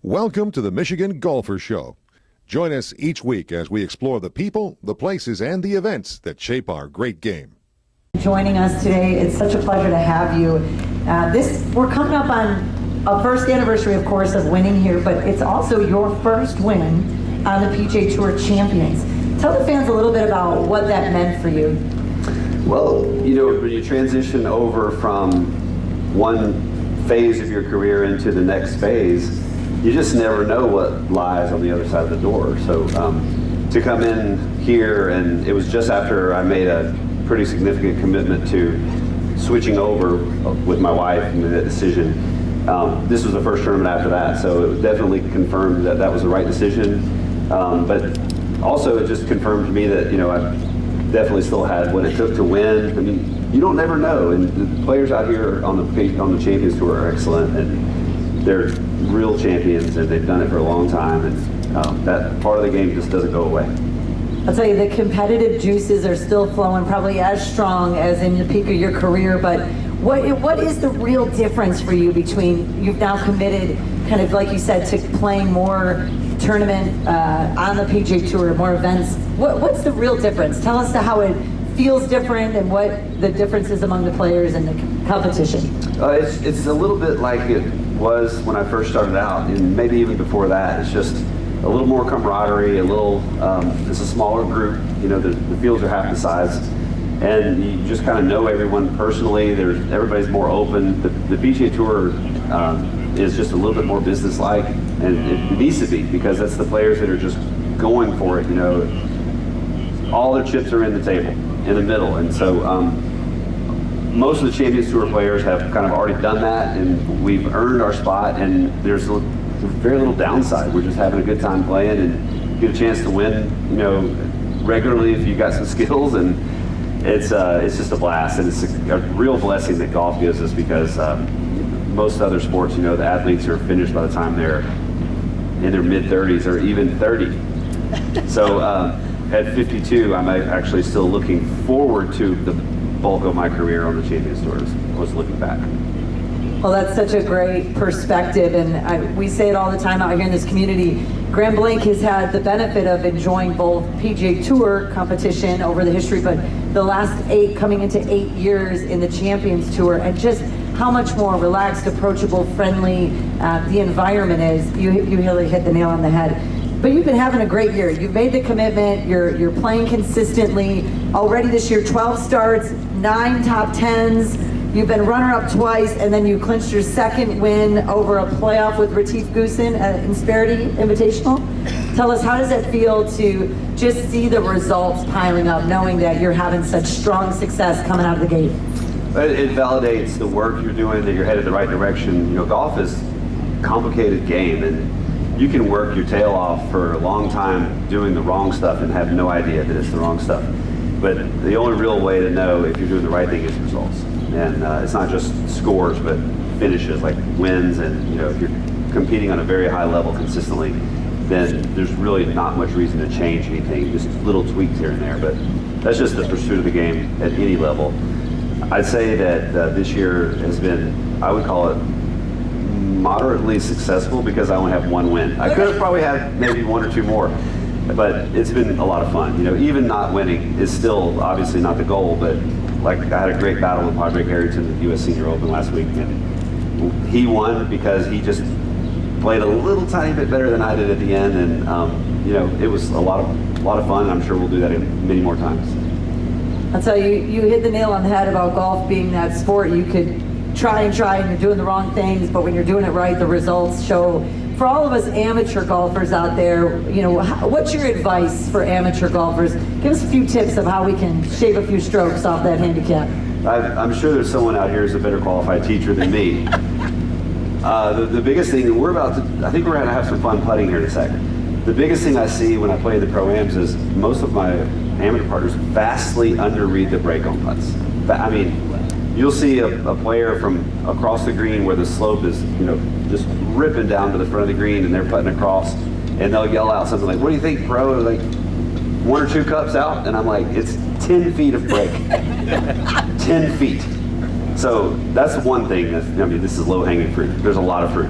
Welcome to the Michigan Golfer Show. Join us each week as we explore the people, the places, and the events that shape our great game. Joining us today, it's such a pleasure to have you. We're coming up on a first anniversary, of course, of winning here, but it's also your first win on the PGA Tour Champions. Tell the fans a little bit about what that meant for you. Well, you know, when you transition over from one phase of your career into the next phase, you just never know what lies on the other side of the door. So to come in here, and it was just after I made a pretty significant commitment to switching over with my wife and that decision. This was the first tournament after that, so it definitely confirmed that that was the right decision. But also it just confirmed to me that, you know, I definitely still had what it took to win. I mean, you don't never know, and the players out here on the Champions Tour are excellent, and they're real champions, and they've done it for a long time, and that part of the game just doesn't go away. I'll tell you, the competitive juices are still flowing, probably as strong as in the peak of your career, but what is the real difference for you between, you've now committed, kind of like you said, to playing more tournament on the PGA Tour, more events. What's the real difference? Tell us how it feels different and what the difference is among the players and the competition. It's a little bit like it was when I first started out, and maybe even before that. It's just a little more camaraderie, it's a smaller group, you know, the fields are half the size, and you just kind of know everyone personally. Everybody's more open. The PGA Tour is just a little bit more business-like, and it needs to be, because that's the players that are just going for it, you know. All their chips are in the table, in the middle, and so most of the Champions Tour players have kind of already done that, and we've earned our spot, and there's very little downside. We're just having a good time playing and get a chance to win, you know, regularly if you've got some skills, and it's just a blast, and it's a real blessing that golf gives us, because most other sports, you know, the athletes are finished by the time they're in their mid-30s or even 30. So at 52, I'm actually still looking forward to the bulk of my career on the Champions Tours. I was looking back. Well, that's such a great perspective, and we say it all the time out here in this community. Graham Blank has had the benefit of enjoying both PGA Tour competition over the history, but the last coming into 8 years in the Champions Tour, and just how much more relaxed, approachable, friendly the environment is. You really hit the nail on the head. But you've been having a great year. You've made the commitment. You're playing consistently. Already this year, 12 starts, 9 top 10s. You've been runner-up twice, and then you clinched your second win over a playoff with Retief Goosen at Insperity Invitational. Tell us, how does it feel to just see the results piling up, knowing that you're having such strong success coming out of the gate? It validates the work you're doing, that you're headed the right direction. You know, golf is a complicated game, and you can work your tail off for a long time doing the wrong stuff and have no idea that it's the wrong stuff. But the only real way to know if you're doing the right thing is results. And it's not just scores, but finishes, like wins, and, you know, if you're competing on a very high level consistently, then there's really not much reason to change anything, just little tweaks here and there. But that's just the pursuit of the game at any level. I'd say that this year has been, I would call it moderately successful, because I only have one win. I could have probably had maybe 1 or 2 more, but it's been a lot of fun. You know, even not winning is still obviously not the goal, but like, I had a great battle with Padraig Harrington at the U.S. Senior Open last week, and he won because he just played a little tiny bit better than I did at the end, and you know, it was a lot of fun, and I'm sure we'll do that many more times. I'll tell you, you hit the nail on the head about golf being that sport. You could try and you're doing the wrong things, but when you're doing it right, the results show. For all of us amateur golfers out there, you know, what's your advice for amateur golfers? Give us a few tips of how we can shave a few strokes off that handicap. I'm sure there's someone out here who's a better qualified teacher than me. The biggest thing, I think we're going to have some fun putting here in a second. The biggest thing I see when I play the Pro-Ams is most of my amateur partners vastly underread the break on putts. I mean, you'll see a player from across the green where the slope is, you know, just ripping down to the front of the green, and they're putting across, and they'll yell out something like, "What do you think, pro?" Like 1 or 2 cups out, and I'm like, it's 10 feet of break. 10 feet. So that's one thing. I mean, this is low-hanging fruit. There's a lot of fruit.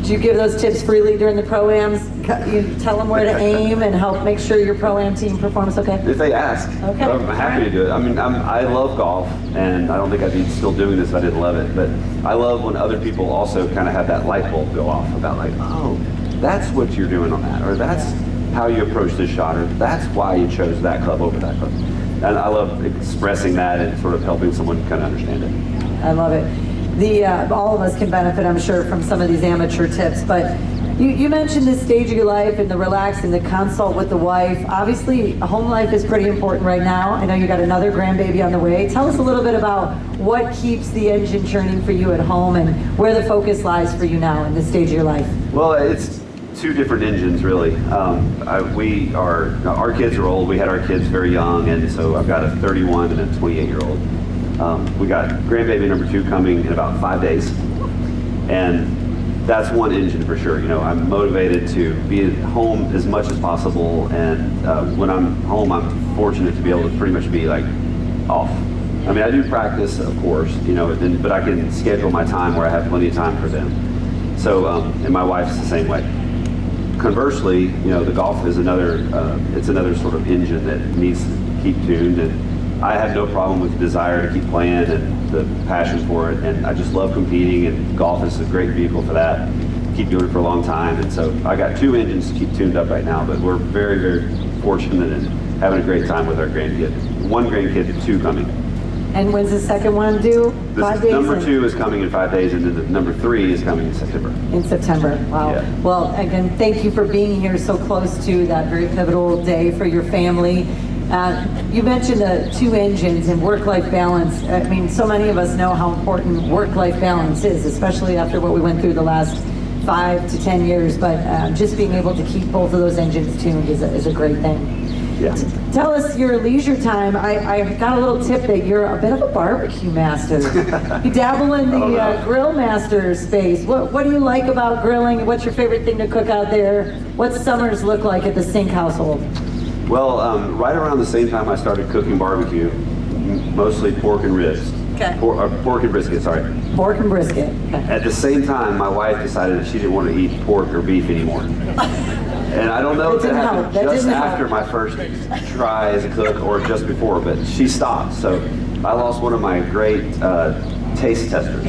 Do you give those tips freely during the pro-ams? You tell them where to aim and help make sure your pro-am team performs okay? If they ask, okay. I'm happy to do it. I mean, I love golf, and I don't think I'd be still doing this if I didn't love it, but I love when other people also kind of have that light bulb go off about like, oh, that's what you're doing on that, or that's how you approach this shot, or that's why you chose that club over that club. And I love expressing that and sort of helping someone kind of understand it. I love it. All of us can benefit, I'm sure, from some of these amateur tips, but you mentioned this stage of your life and the relaxing, the consult with the wife. Obviously, home life is pretty important right now. I know you got another grandbaby on the way. Tell us a little bit about what keeps the engine churning for you at home and where the focus lies for you now in this stage of your life. Well, it's two different engines, really. Our kids are old. We had our kids very young, and so I've got a 31 and a 28-year-old. We got grandbaby number 2 coming in about 5 days, and that's one engine for sure. You know, I'm motivated to be at home as much as possible, and when I'm home, I'm fortunate to be able to pretty much be like off. I mean, I do practice, of course, you know, but I can schedule my time where I have plenty of time for them. So, and my wife's the same way. Conversely, you know, the golf is it's another sort of engine that needs to keep tuned, and I have no problem with the desire to keep playing and the passion for it, and I just love competing, and golf is a great vehicle for that. Keep doing it for a long time, and so I got 2 engines to keep tuned up right now, but we're very, very fortunate and having a great time with our grandkid. 1 grandkid, 2 coming. And when's the second one due? 5 days? Number 2 is coming in 5 days, and then the number 3 is coming in September. In September, wow. Yeah. Well, again, thank you for being here so close to that very pivotal day for your family. You mentioned the 2 engines and work-life balance. I mean, so many of us know how important work-life balance is, especially after what we went through the last 5 to 10 years, but just being able to keep both of those engines tuned is a great thing. Yeah. Tell us your leisure time. I got a little tip that you're a bit of a barbecue master. You dabble in the grill master space. What do you like about grilling? What's your favorite thing to cook out there? What summers look like at the Cink household? Well, right around the same time I started cooking barbecue, mostly pork and ribs. Okay. Pork and brisket, sorry. Pork and brisket. Okay. At the same time, my wife decided that she didn't want to eat pork or beef anymore. And I don't know if that happened just after my first try as a cook or just before, but she stopped. So I lost one of my great taste testers.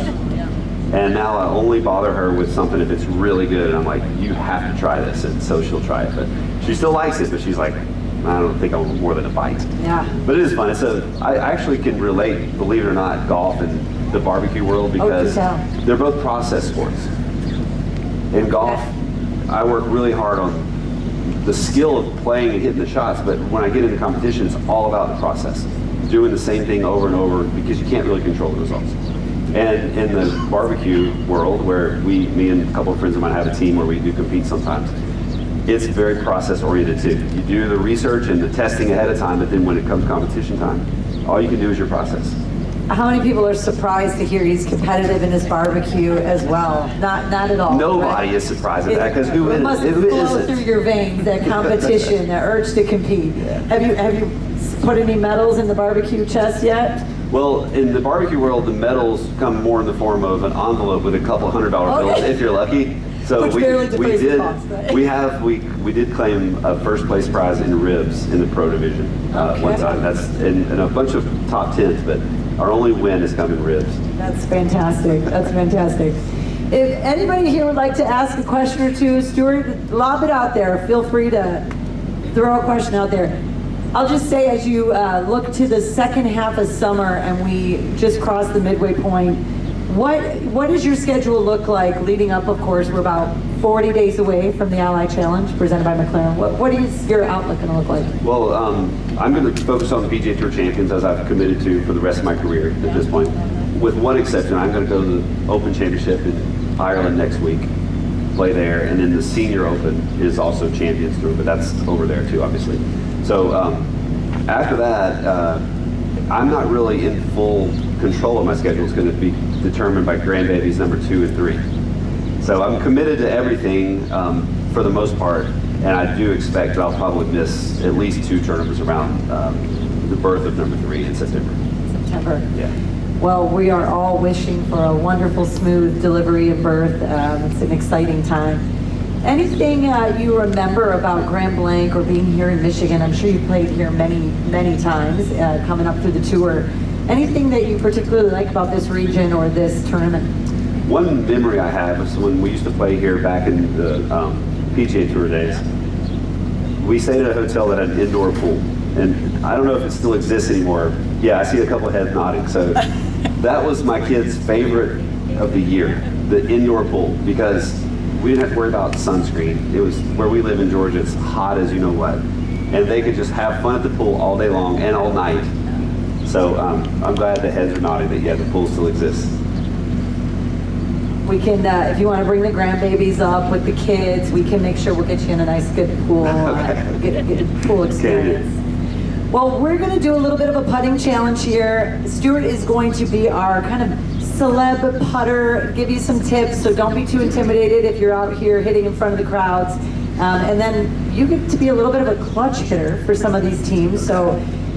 And now I only bother her with something if it's really good. And I'm like, you have to try this. And so she'll try it. But she still likes it, but she's like, I don't think I want more than a bite. Yeah. But it is fun. I actually can relate, believe it or not, golf and the barbecue world because they're both process sports. In golf, I work really hard on the skill of playing and hitting the shots, but when I get into competition, it's all about the process. Doing the same thing over and over because you can't really control the results. And in the barbecue world, where me and a couple of friends of mine have a team where we do compete sometimes, it's very process oriented too. You do the research and the testing ahead of time, but then when it comes competition time, all you can do is your process. How many people are surprised to hear he's competitive in his barbecue as well? Not at all. Nobody is surprised at that because who it isn't? must flow through your veins, that competition, that urge to compete. Yeah. Have you put any medals in the barbecue chest yet? Well, in the barbecue world, the medals come more in the form of an envelope with a couple $100 bills if you're lucky. So we did claim a first place prize in ribs in the pro division one time. That's in a bunch of top 10s, but our only win is coming ribs. That's fantastic. That's fantastic. If anybody here would like to ask a question or two, Stewart, lob it out there. Feel free to throw a question out there. I'll just say, as you look to the second half of summer and we just crossed the midway point, what does your schedule look like leading up? Of course, we're about 40 days away from the Ally Challenge presented by McLaren. What is your outlook going to look like? Well, I'm going to focus on the PGA Tour Champions as I've committed to for the rest of my career at this point. With one exception, I'm going to go to the Open Championship in Ireland next week, play there, and then the Senior Open is also Champions Tour, but that's over there too, obviously. So after that, I'm not really in full control of my schedule. It's going to be determined by grandbabies number 2 and 3. So I'm committed to everything for the most part, and I do expect that I'll probably miss at least 2 tournaments around the birth of number 3 in September. September. Yeah. Well, we are all wishing for a wonderful, smooth delivery and birth. It's an exciting time. Anything you remember about Grand Blanc or being here in Michigan? I'm sure you've played here many, many times coming up through the tour. Anything that you particularly like about this region or this tournament? One memory I have was when we used to play here back in the PGA Tour days. We stayed at a hotel that had an indoor pool, and I don't know if it still exists anymore. Yeah, I see a couple of heads nodding. So that was my kids' favorite of the year, the indoor pool, because we didn't have to worry about sunscreen. It was where we live in Georgia, it's hot as you know what. And they could just have fun at the pool all day long and all night. So I'm glad the heads are nodding that, yeah, the pool still exists. We can, if you want to bring the grandbabies up with the kids, we can make sure we'll get you in a nice, good pool, get a pool experience. Well, we're going to do a little bit of a putting challenge here. Stewart is going to be our kind of celeb putter, give you some tips, so don't be too intimidated if you're out here hitting in front of the crowds. And then you get to be a little bit of a clutch hitter for some of these teams, so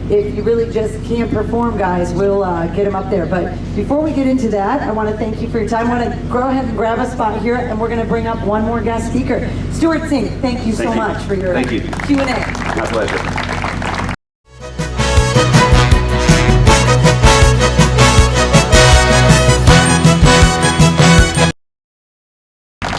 if you really just can't perform, guys, we'll get them up there. But before we get into that, I want to thank you for your time. I want to go ahead and grab a spot here, and we're going to bring up one more guest speaker. Stewart Cink, thank you so much for your Q&A. Q&A. My pleasure.